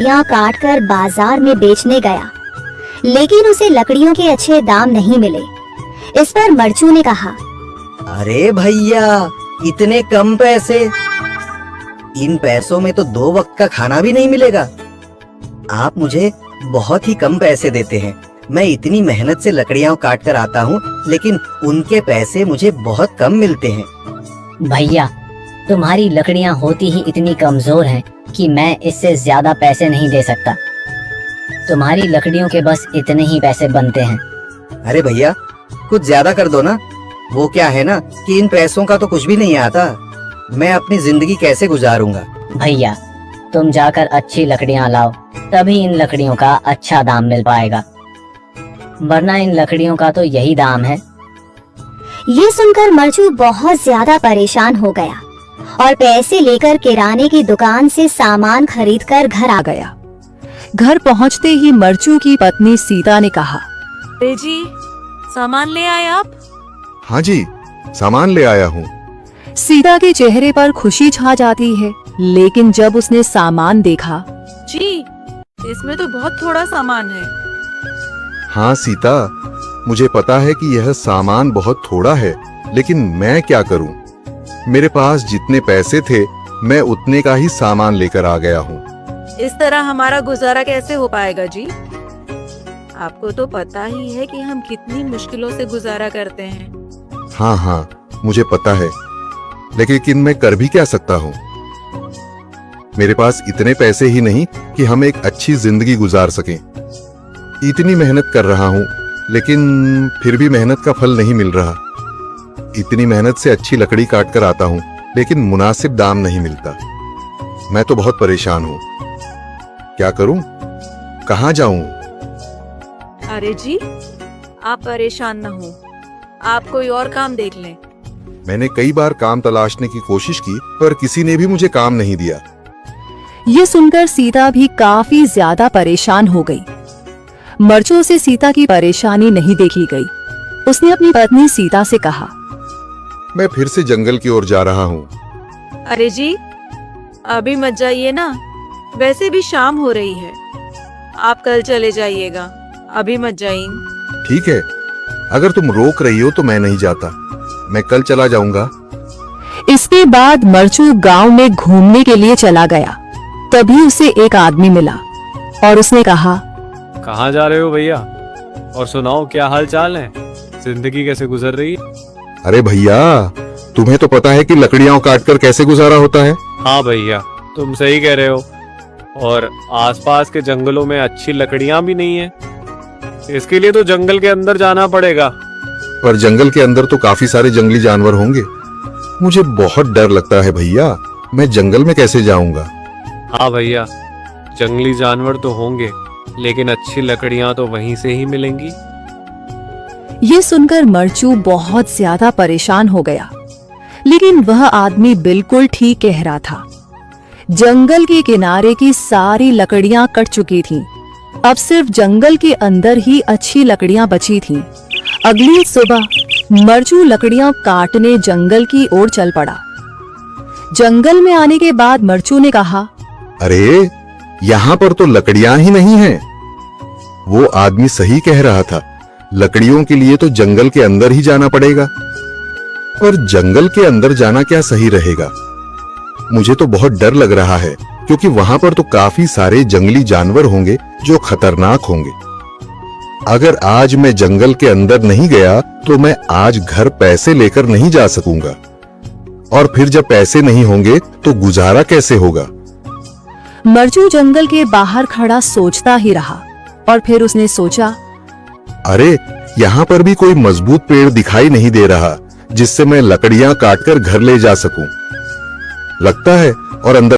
लकड़ियां काटकर बाजार में बेचने गया, लेकिन उसे लकड़ियों के अच्छे दाम नहीं मिले। इस पर मरचू ने कहा, अरे भैया, इतने कम पैसे, इन पैसों में तो 2 वक्त का खाना भी नहीं मिलेगा। आप मुझे बहुत ही कम पैसे देते हैं। मैं इतनी मेहनत से लकड़ियां काट कर आता हूँ, लेकिन उनके पैसे मुझे बहुत कम मिलते हैं। भैया, तुम्हारी लकड़ियां होती ही इतनी कमजोर हैं कि मैं इससे ज्यादा पैसे नहीं दे सकता। तुम्हारी लकड़ियों के बस इतने ही पैसे बनते हैं। अरे भैया, कुछ ज्यादा कर दो ना। वो क्या है ना कि इन पैसों का तो कुछ भी नहीं आता। मैं अपनी जिंदगी कैसे गुजारूंगा। भैया, तुम जाकर अच्छी लकड़ियां लाओ, तभी इन लकड़ियों का अच्छा दाम मिल पाएगा, वरना इन लकड़ियों का तो यही दाम है। ये सुनकर मरचू बहुत ज्यादा परेशान हो गया और पैसे लेकर किराने की दुकान से सामान खरीदकर घर आ गया। घर पहुंचते ही मरचू की पत्नी सीता ने कहा, अरे जी, सामान ले आए आप? हाँ जी, सामान ले आया हूँ। सीता के चेहरे पर खुशी छा जाती है, लेकिन जब उसने सामान देखा, जी, इसमें तो बहुत थोड़ा सामान है। हाँ सीता, मुझे पता है कि यह सामान बहुत थोड़ा है, लेकिन मैं क्या करूँ? मेरे पास जितने पैसे थे, मैं उतने का ही सामान लेकर आ गया हूँ। इस तरह हमारा गुजारा कैसे हो पाएगा जी? आपको तो पता ही है कि हम कितनी मुश्किलों से गुजारा करते हैं। हाँ हाँ, मुझे पता है, लेकिन मैं कर भी क्या सकता हूँ? मेरे पास इतने पैसे ही नहीं कि हम एक अच्छी जिंदगी गुजार सकें। इतनी मेहनत कर रहा हूँ, लेकिन फिर भी मेहनत का फल नहीं मिल रहा। इतनी मेहनत से अच्छी लकड़ी काट कर आता हूँ, लेकिन मुनासिब दाम नहीं मिलता। मैं तो बहुत परेशान हूँ। क्या करूँ? कहाँ जाऊँ? अरे जी, आप परेशान न हो, आप कोई और काम देख लें। मैंने कई बार काम तलाशने की कोशिश की, पर किसी ने भी मुझे काम नहीं दिया। ये सुनकर सीता भी काफी ज्यादा परेशान हो गई। मरचू से सीता की परेशानी नहीं देखी गई। उसने अपनी पत्नी सीता से कहा, मैं फिर से जंगल की ओर जा रहा हूँ। अरे जी, अभी मत जाइए ना, वैसे भी शाम हो रही है। आप कल चले जाइएगा, अभी मत जाइए। ठीक है, अगर तुम रोक रही हो तो मैं नहीं जाता। मैं कल चला जाऊंगा। इसके बाद मरचू गांव में घूमने के लिए चला गया। तभी उसे एक आदमी मिला और उसने कहा, कहाँ जा रहे हो भैया? और सुनाओ, क्या हाल चाल है? जिंदगी कैसे गुजर रही है? अरे भैया, तुम्हें तो पता है कि लकड़ियां काटकर कैसे गुजारा होता है। हाँ भैया, तुम सही कह रहे हो। और आसपास के जंगलों में अच्छी लकड़ियां भी नहीं है। इसके लिए तो जंगल के अंदर जाना पड़ेगा। पर जंगल के अंदर तो काफी सारे जंगली जानवर होंगे। मुझे बहुत डर लगता है भैया, मैं जंगल में कैसे जाऊंगा? हाँ भैया, जंगली जानवर तो होंगे, लेकिन अच्छी लकड़ियां तो वहीं से ही मिलेंगी। ये सुनकर मरचू बहुत ज्यादा परेशान हो गया, लेकिन वह आदमी बिल्कुल ठीक कह रहा था। जंगल के किनारे की सारी लकड़ियां कट चुकी थीं। अब सिर्फ जंगल के अंदर ही अच्छी लकड़ियां बची थीं। अगली सुबह मरचू लकड़ियां काटने जंगल की ओर चल पड़ा। जंगल में आने के बाद मरचू ने कहा, अरे, यहाँ पर तो लकड़ियां ही नहीं हैं। वो आदमी सही कह रहा था, लकड़ियों के लिए तो जंगल के अंदर ही जाना पड़ेगा। और जंगल के अंदर जाना क्या सही रहेगा? मुझे तो बहुत डर लग रहा है, क्योंकि वहां पर तो काफी सारे जंगली जानवर होंगे जो खतरनाक होंगे। अगर आज मैं जंगल के अंदर नहीं गया तो मैं आज घर पैसे लेकर नहीं जा सकूंगा, और फिर जब पैसे नहीं होंगे तो गुजारा कैसे होगा? मरचू जंगल के बाहर खड़ा सोचता ही रहा और फिर उसने सोचा, अरे, यहाँ पर भी कोई मजबूत पेड़ दिखाई नहीं दे रहा जिससे मैं लकड़ियां काटकर घर ले जा सकूं। लगता है और अंदर